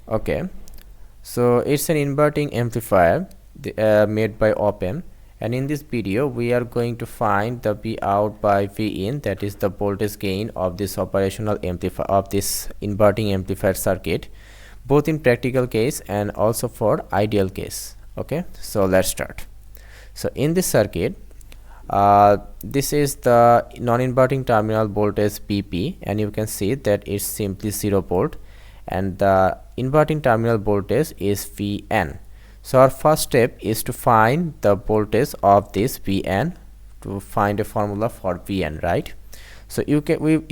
Okay, so it's an inverting amplifier made by op-amp, and in this video we are going to find the V out by V in, that is the voltage gain of this operational amplifier of this inverting amplifier circuit, both in practical case and also for ideal case. Okay, so let's start. So in this circuit, this is the non-inverting terminal voltage Vp, and you can see that it's simply 0 volt, and the inverting terminal voltage is Vn. So our first step is to find the voltage of this Vn, to find a formula for Vn, right? So you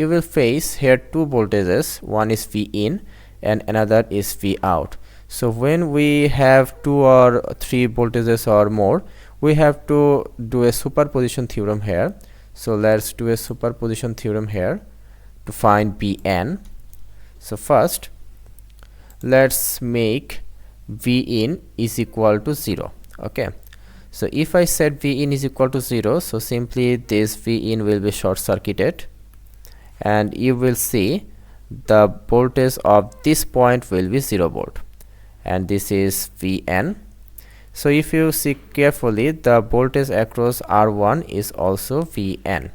will face here two voltages, one is V in and another is V out. So when we have two or three voltages or more, we have to do a superposition theorem here. So let's do a superposition theorem here to find Vn. So first let's make V in is equal to 0. Okay, so if I set V in is equal to 0, so simply this V in will be short circuited, and you will see the voltage of this point will be 0 volt, and this is Vn. So if you see carefully, the voltage across R1 is also Vn,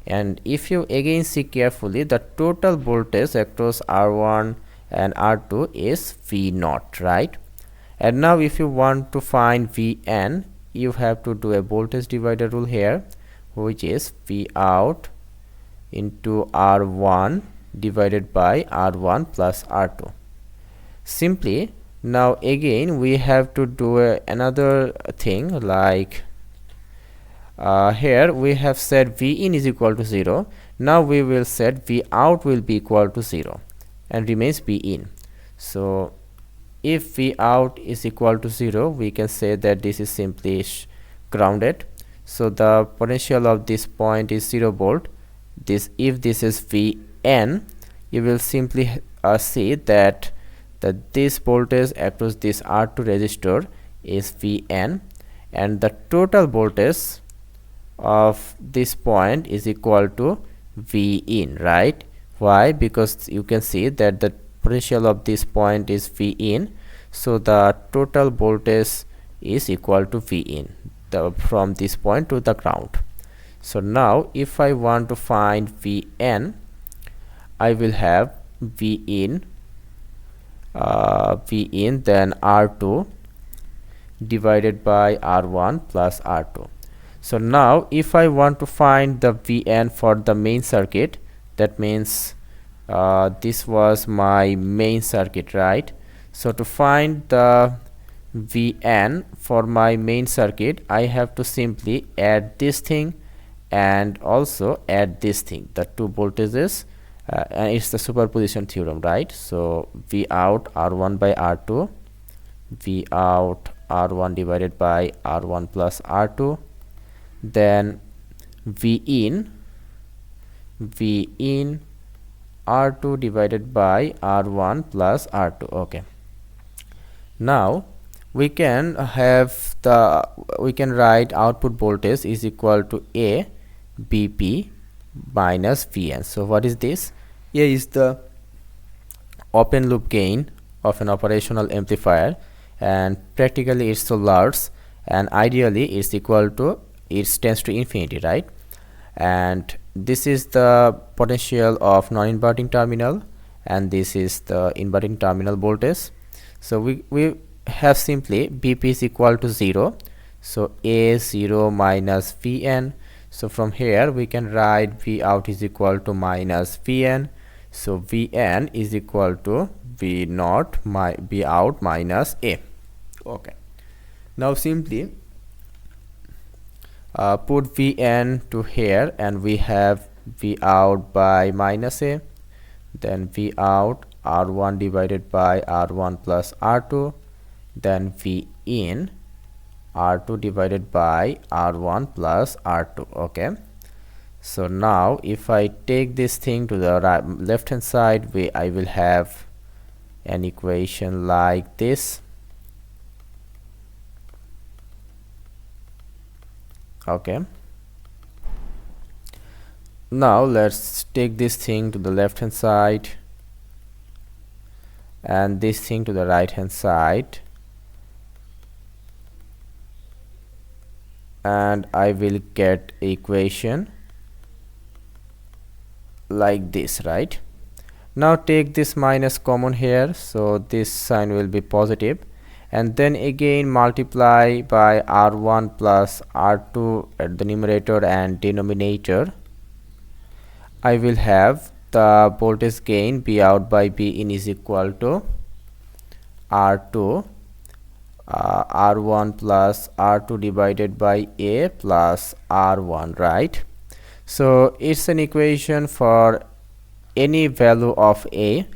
and if you again see carefully, the total voltage across R1 and R2 is V0, right? And now if you want to find Vn, you have to do a voltage divider rule here, which is V out into R1 divided by R1 plus R2. Simply, now again we have to do another thing, like here we have said V in is equal to 0. Now we will set V out will be equal to 0 and remains V in. So if V out is equal to 0, we can say that this is simply grounded. So the potential of this point is 0 volt. If this is Vn, you will simply see that this voltage across this R2 resistor is Vn, and the total voltage of this point is equal to V in, right? Why? Because you can see that the potential of this point is V in, so the total voltage is equal to V in from this point to the ground. So now if I want to find Vn, I will have V in then R2 divided by R1 plus R2. So now if I want to find the Vn for the main circuit, that means this was my main circuit, right? So to find the Vn for my main circuit, I have to simply add this thing and also add this thing, the two voltages, and it's the superposition theorem, right? So V out R1 by R2, V out R1 divided by R1 plus R2, then V in R2 divided by R1 plus R2. Okay, now we can write output voltage is equal to A Bp minus Vn. So what is this? A is the open loop gain of an operational amplifier, and practically it's so large, and ideally it's equal to, it tends to infinity, right? And this is the potential of non-inverting terminal, and this is the inverting terminal voltage. So we have simply Bp is equal to 0, so A0 minus Vn. So from here we can write V out is equal to minus Vn. So Vn is equal to V0 V out minus A. Okay, now simply put Vn to here, and we have V out by minus A, then V out R1 divided by R1 plus R2, then V in R2 divided by R1 plus R2. Okay, so now if I take this thing to the left hand side, I will have an equation like this. Okay, now let's take this thing to the left hand side. and this thing to the right hand side, and I will get equation like this, right? Now take this minus common here, so this sign will be positive, and then again multiply by R1 plus R2 at the numerator and denominator. I will have the voltage gain B out by B in is equal to R2 R1 plus R2 divided by A plus R1, right? So it's an equation for any value of A.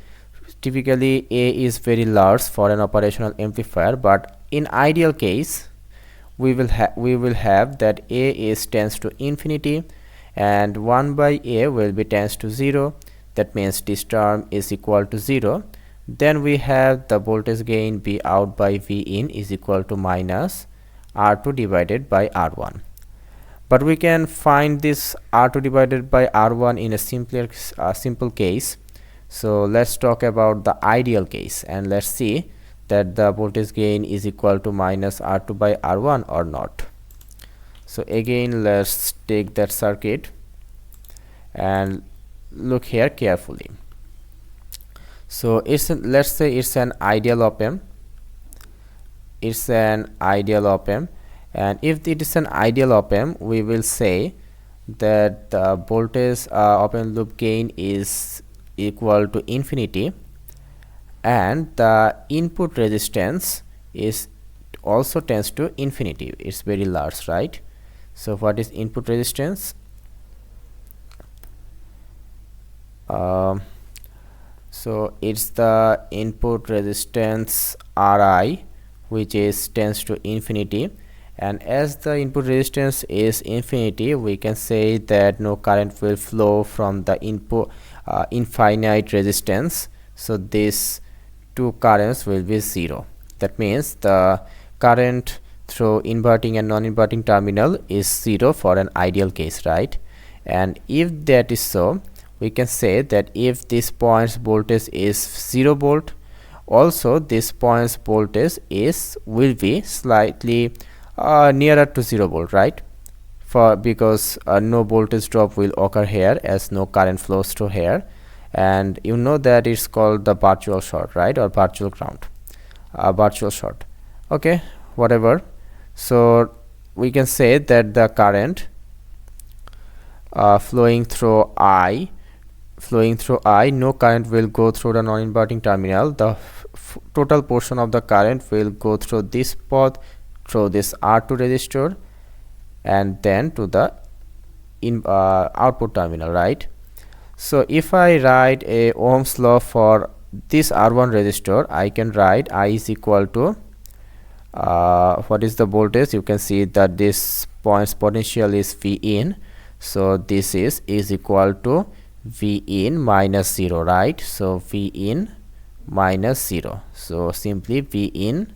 Typically A is very large for an operational amplifier, but in ideal case we will have that A is tends to infinity and 1 by A will be tends to 0. That means this term is equal to 0. Then we have the voltage gain B out by V in is equal to minus R2 divided by R1. But we can find this R2 divided by R1 in a simple case. So let's talk about the ideal case, and let's see that the voltage gain is equal to minus R2 by R1 or not. So again let's take that circuit and look here carefully. So let's say it's an ideal op-amp. It's an ideal op-amp, and if it is an ideal op-amp, we will say that the voltage open loop gain is equal to infinity, and the input resistance is also tends to infinity. It's very large, right? So what is input resistance? So it's the input resistance Ri, which is tends to infinity, and as the input resistance is infinity, we can say that no current will flow from the input infinite resistance. So these two currents will be 0. That means the current through inverting and non-inverting terminal is 0 for an ideal case, right? And if that is so, we can say that if this point's voltage is 0 volt, also this point's voltage will be slightly nearer to 0 volt, right? Because no voltage drop will occur here as no current flows through here, and you know that it's called the virtual short, right? Or virtual ground, virtual short. Okay, whatever. So we can say that the current flowing through I, no current will go through the non-inverting terminal. The total portion of the current will go through this path, through this R2 resistor, and then to the output terminal, right? So if I write a Ohm's law for this R1 resistor, I can write I is equal to what is the voltage? You can see that this point's potential is V in, so this is equal to V in minus 0, right? So V in minus 0, so simply V in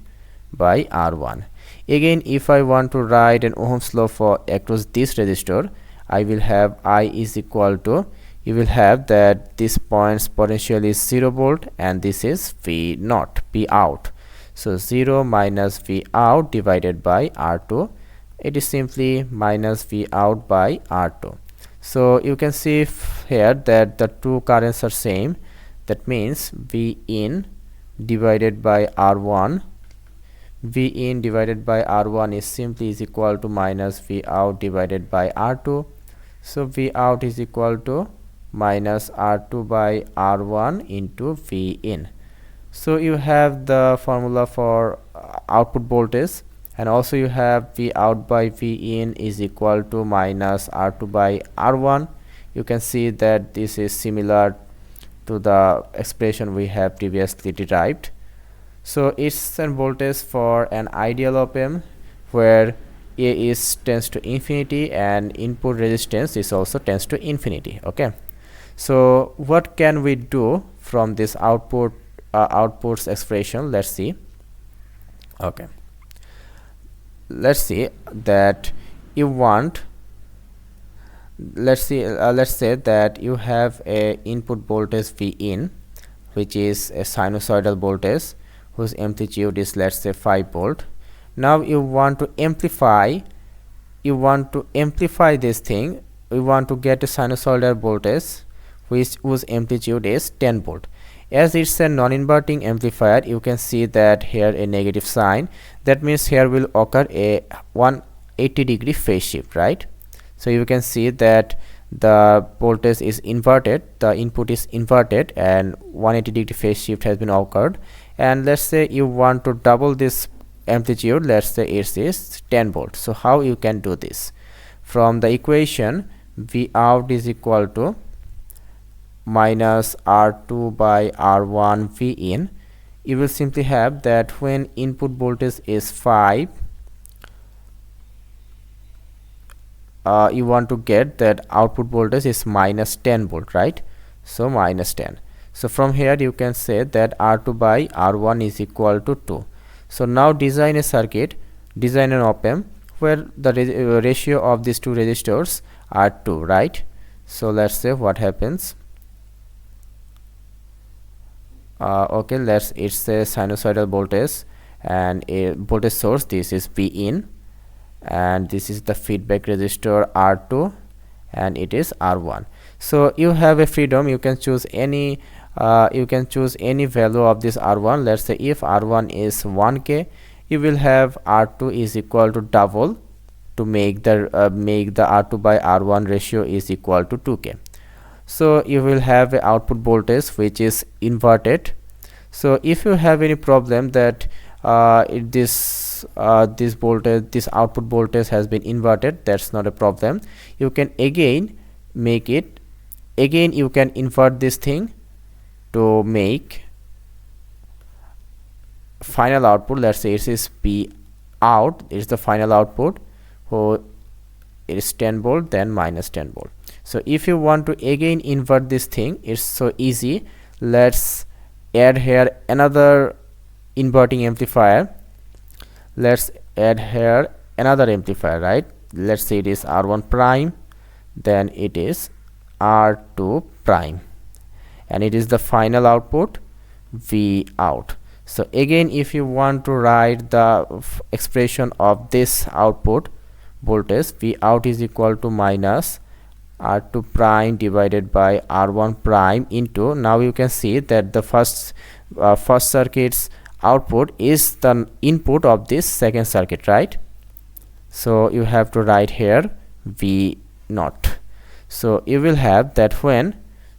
by R1. Again, if I want to write an Ohm's law for across this resistor, I will have I is equal to, you will have that this point's potential is 0 volt and this is V naught, P out. So 0 minus V out divided by R2, it is simply minus V out by R2. So you can see here that the two currents are same. That means V in divided by R1, V in divided by R1 is simply is equal to minus V out divided by R2. So V out is equal to minus R2 by R1 into V in. So you have the formula for output voltage, and also you have V out by V in is equal to minus R2 by R1. You can see that this is similar to the expression we have previously derived. So it's a voltage for an ideal op-amp where A is tends to infinity and input resistance is also tends to infinity. Okay, so what can we do from this outputs expression? Let's see. Okay, let's see that you want, let's say that you have a input voltage V in, which is a sinusoidal voltage whose amplitude is, let's say, 5 volt. Now you want to amplify this thing. We want to get a sinusoidal voltage whose amplitude is 10 volt. As it's a non-inverting amplifier, you can see that here a negative sign. That means here will occur a 180-degree phase shift, right? So you can see that the voltage is inverted, the input is inverted, and 180-degree phase shift has been occurred. And let's say you want to double this amplitude. Let's say it is 10 volt. So how you can do this? From the equation, V out is equal to minus R2 by R1 V in. You will simply have that when input voltage is 5, you want to get that output voltage is minus 10 volt, right? So minus 10. So from here you can say that R2 by R1 is equal to 2. So now design a circuit, design an op-amp where the ratio of these two resistors are 2, right? So let's say what happens. Okay, it's a sinusoidal voltage and a voltage source. This is V in, and this is the feedback resistor R2, and it is R1. So you have a freedom. You can choose any value of this R1. Let's say if R1 is 1k, you will have R2 is equal to double to make the R2 by R1 ratio is equal to 2k. So you will have a output voltage which is inverted. So if you have any problem that this output voltage has been inverted, that's not a problem. You can again you can invert this thing to make final output. Let's say it is P out is the final output, so it is 10 volt, then minus 10 volt. So if you want to again invert this thing, it's so easy. Let's add here another inverting amplifier. Let's add here another amplifier, right? Let's say it is R1 prime, then it is R2 prime, and it is the final output V out. So again, if you want to write the expression of this output voltage, V out is equal to minus R2 prime divided by R1 prime into, now you can see that the first circuit's output is the input of this second circuit, right? So you have to write here V naught. So you will have that when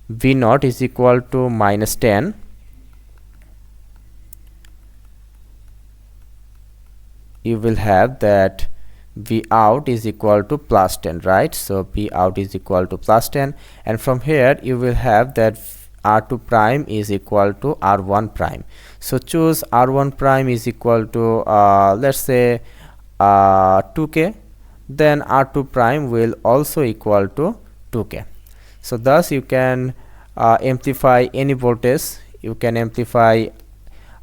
V naught is equal to minus 10, you will have that V out is equal to plus 10, right? So V out is equal to plus 10, and from here you will have that R2 prime is equal to R1 prime. So choose R1 prime is equal to let's say 2k, then R2 prime will also equal to 2k. So thus you can amplify any voltage, you can amplify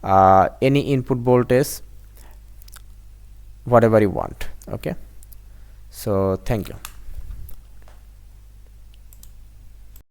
any input voltage, whatever you want. Okay, so thank you.